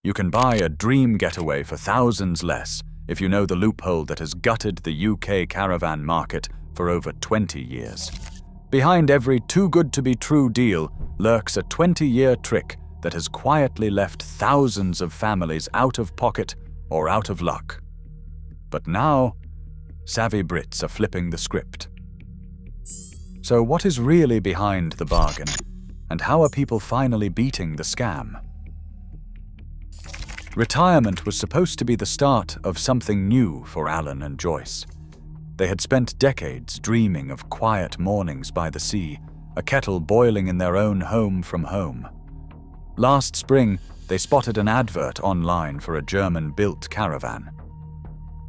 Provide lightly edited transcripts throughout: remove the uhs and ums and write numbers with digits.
You can buy a dream getaway for thousands less if you know the loophole that has gutted the UK caravan market for over 20 years. Behind every too-good-to-be-true deal lurks a 20-year trick that has quietly left thousands of families out of pocket or out of luck. But now, savvy Brits are flipping the script. So what is really behind the bargain, and how are people finally beating the scam? Retirement was supposed to be the start of something new for Alan and Joyce. They had spent decades dreaming of quiet mornings by the sea, a kettle boiling in their own home from home. Last spring, they spotted an advert online for a German-built caravan.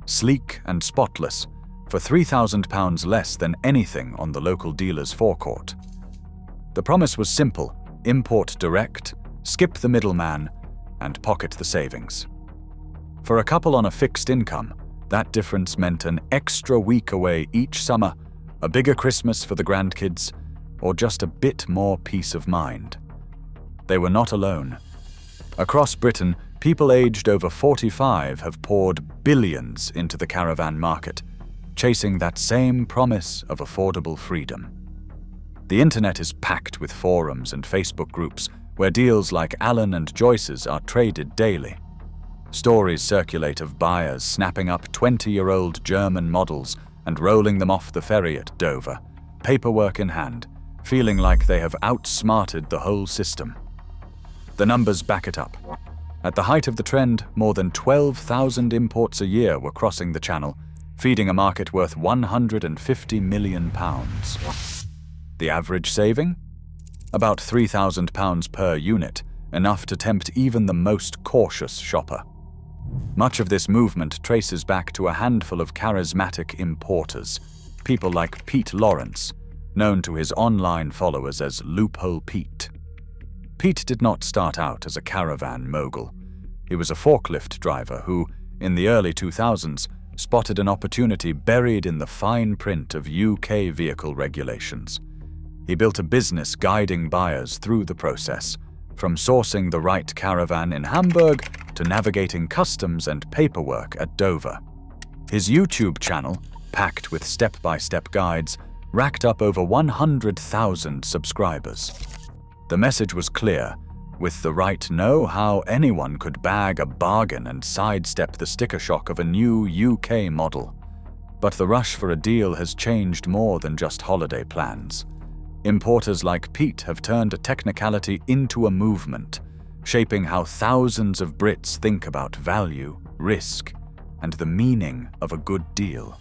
Sleek and spotless, for £3,000 less than anything on the local dealer's forecourt. The promise was simple: import direct, skip the middleman, and pocket the savings. For a couple on a fixed income, that difference meant an extra week away each summer, a bigger Christmas for the grandkids, or just a bit more peace of mind. They were not alone. Across Britain, people aged over 45 have poured billions into the caravan market, chasing that same promise of affordable freedom. The internet is packed with forums and Facebook groups where deals like Alan and Joyce's are traded daily. Stories circulate of buyers snapping up 20-year-old German models and rolling them off the ferry at Dover, paperwork in hand, feeling like they have outsmarted the whole system. The numbers back it up. At the height of the trend, more than 12,000 imports a year were crossing the channel, feeding a market worth £150 million. The average saving? About £3,000 per unit, enough to tempt even the most cautious shopper. Much of this movement traces back to a handful of charismatic importers, people like Pete Lawrence, known to his online followers as Loophole Pete. Pete did not start out as a caravan mogul. He was a forklift driver who, in the early 2000s, spotted an opportunity buried in the fine print of UK vehicle regulations. He built a business guiding buyers through the process, from sourcing the right caravan in Hamburg to navigating customs and paperwork at Dover. His YouTube channel, packed with step-by-step guides, racked up over 100,000 subscribers. The message was clear: with the right know-how, anyone could bag a bargain and sidestep the sticker shock of a new UK model. But the rush for a deal has changed more than just holiday plans. Importers like Pete have turned a technicality into a movement, shaping how thousands of Brits think about value, risk, and the meaning of a good deal.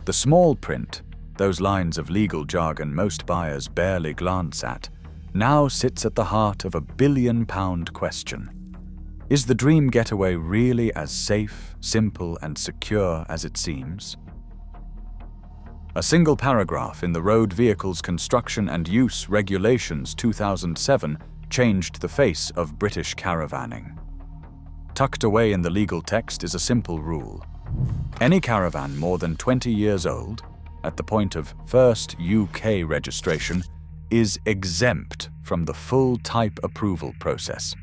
The small print, those lines of legal jargon most buyers barely glance at, now sits at the heart of a billion-pound question. Is the dream getaway really as safe, simple, and secure as it seems? A single paragraph in the Road Vehicles Construction and Use Regulations 2007 changed the face of British caravanning. Tucked away in the legal text is a simple rule. Any caravan more than 20 years old, at the point of first UK registration, is exempt from the full type approval process.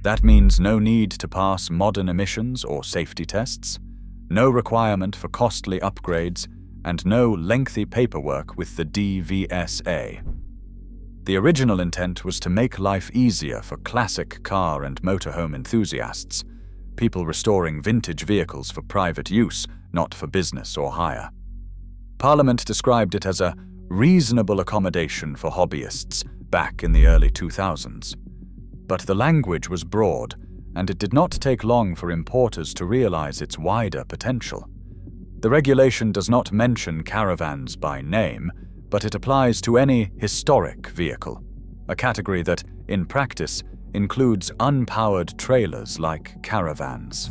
That means no need to pass modern emissions or safety tests, no requirement for costly upgrades, and no lengthy paperwork with the DVSA. The original intent was to make life easier for classic car and motorhome enthusiasts, people restoring vintage vehicles for private use, not for business or hire. Parliament described it as a reasonable accommodation for hobbyists back in the early 2000s. But the language was broad, and it did not take long for importers to realize its wider potential. The regulation does not mention caravans by name, but it applies to any historic vehicle, a category that, in practice, includes unpowered trailers like caravans.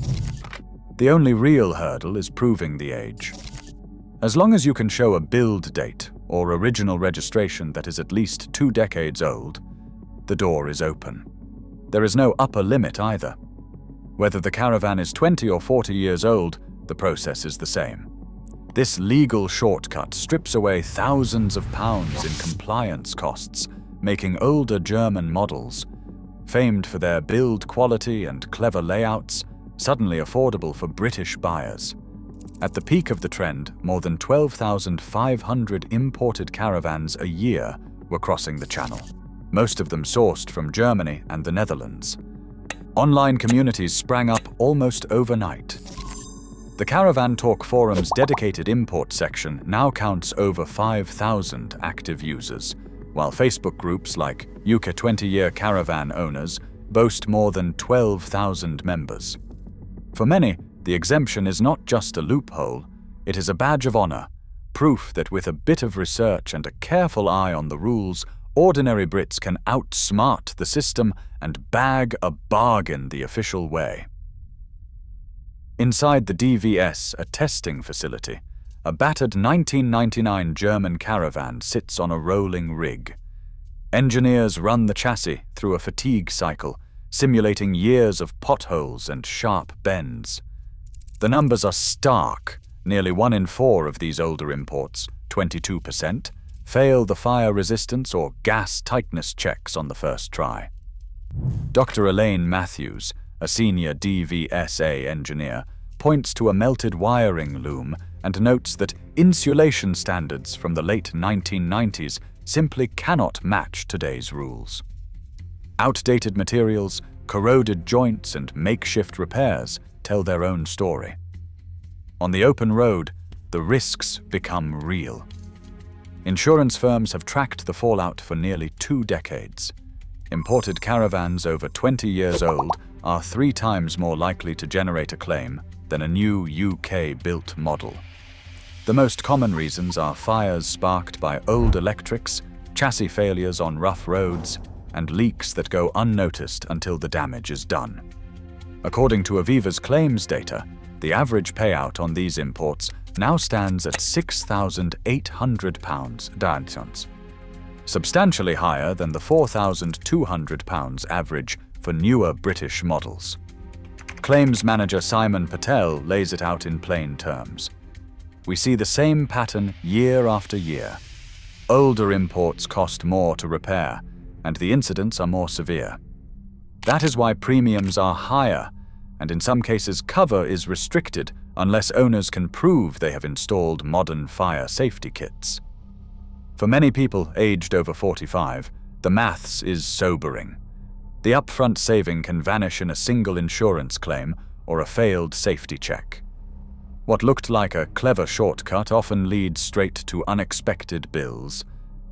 The only real hurdle is proving the age. As long as you can show a build date or original registration that is at least 2 decades old, the door is open. There is no upper limit either. Whether the caravan is 20 or 40 years old, the process is the same. This legal shortcut strips away thousands of pounds in compliance costs, making older German models famed for their build quality and clever layouts, suddenly affordable for British buyers. At the peak of the trend, more than 12,500 imported caravans a year were crossing the channel, most of them sourced from Germany and the Netherlands. Online communities sprang up almost overnight. The Caravan Talk Forum's dedicated import section now counts over 5,000 active users, while Facebook groups like UK 20-year Caravan owners boast more than 12,000 members. For many, the exemption is not just a loophole, it is a badge of honor, proof that with a bit of research and a careful eye on the rules, ordinary Brits can outsmart the system and bag a bargain the official way. Inside the DVS, a testing facility, a battered 1999 German Caravan sits on a rolling rig. Engineers run the chassis through a fatigue cycle, simulating years of potholes and sharp bends. The numbers are stark. Nearly 1 in 4 of these older imports, 22%, fail the fire resistance or gas tightness checks on the first try. Dr. Elaine Matthews, a senior DVSA engineer, points to a melted wiring loom and notes that insulation standards from the late 1990s simply cannot match today's rules. Outdated materials, corroded joints, and makeshift repairs tell their own story. On the open road, the risks become real. Insurance firms have tracked the fallout for nearly 2 decades. Imported caravans over 20 years old are 3 times more likely to generate a claim than a new UK-built model. The most common reasons are fires sparked by old electrics, chassis failures on rough roads, and leaks that go unnoticed until the damage is done. According to Aviva's claims data, the average payout on these imports now stands at £6,800, substantially higher than the £4,200 average for newer British models. Claims manager Simon Patel lays it out in plain terms. We see the same pattern year after year. Older imports cost more to repair, and the incidents are more severe. That is why premiums are higher, and in some cases cover is restricted unless owners can prove they have installed modern fire safety kits. For many people aged over 45, the maths is sobering. The upfront saving can vanish in a single insurance claim or a failed safety check. What looked like a clever shortcut often leads straight to unexpected bills,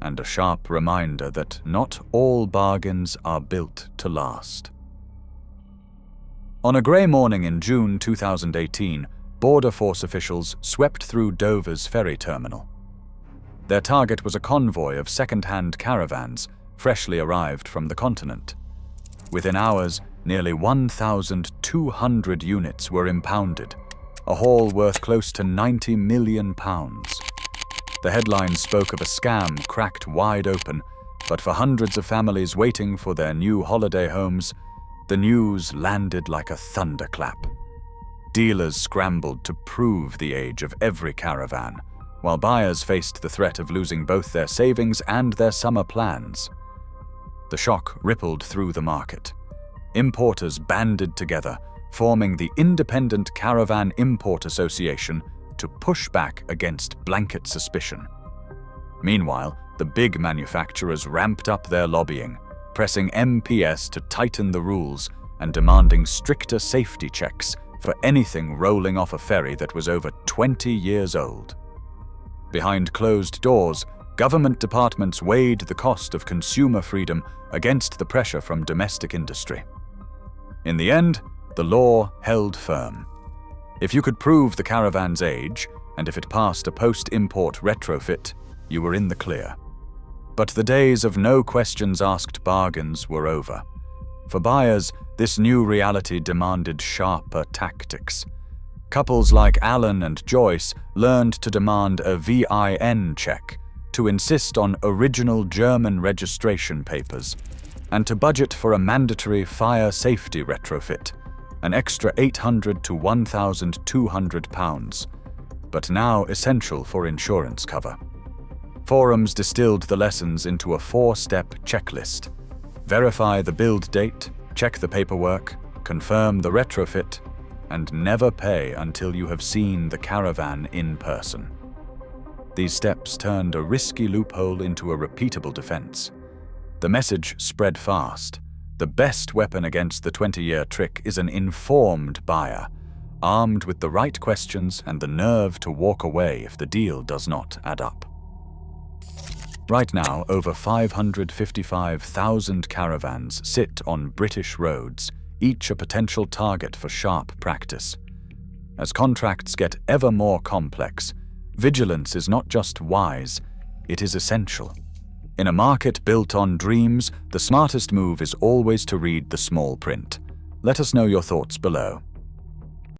and a sharp reminder that not all bargains are built to last. On a grey morning in June 2018, Border Force officials swept through Dover's ferry terminal. Their target was a convoy of second-hand caravans, freshly arrived from the continent. Within hours, nearly 1,200 units were impounded, a haul worth close to £90 million. The headlines spoke of a scam cracked wide open, but for hundreds of families waiting for their new holiday homes, the news landed like a thunderclap. Dealers scrambled to prove the age of every caravan, while buyers faced the threat of losing both their savings and their summer plans. The shock rippled through the market. Importers banded together, forming the Independent Caravan Import Association to push back against blanket suspicion. Meanwhile, the big manufacturers ramped up their lobbying, pressing MPS to tighten the rules and demanding stricter safety checks for anything rolling off a ferry that was over 20 years old. Behind closed doors, government departments weighed the cost of consumer freedom against the pressure from domestic industry. In the end, the law held firm. If you could prove the caravan's age, and if it passed a post-import retrofit, you were in the clear. But the days of no questions asked bargains were over. For buyers, this new reality demanded sharper tactics. Couples like Alan and Joyce learned to demand a VIN check, to insist on original German registration papers, and to budget for a mandatory fire safety retrofit, an extra £800 to £1,200, but now essential for insurance cover. Forums distilled the lessons into a 4-step checklist. Verify the build date, check the paperwork, confirm the retrofit, and never pay until you have seen the caravan in person. These steps turned a risky loophole into a repeatable defense. The message spread fast. The best weapon against the 20-year trick is an informed buyer, armed with the right questions and the nerve to walk away if the deal does not add up. Right now, over 555,000 caravans sit on British roads, each a potential target for sharp practice. As contracts get ever more complex, vigilance is not just wise, it is essential. In a market built on dreams, the smartest move is always to read the small print. Let us know your thoughts below.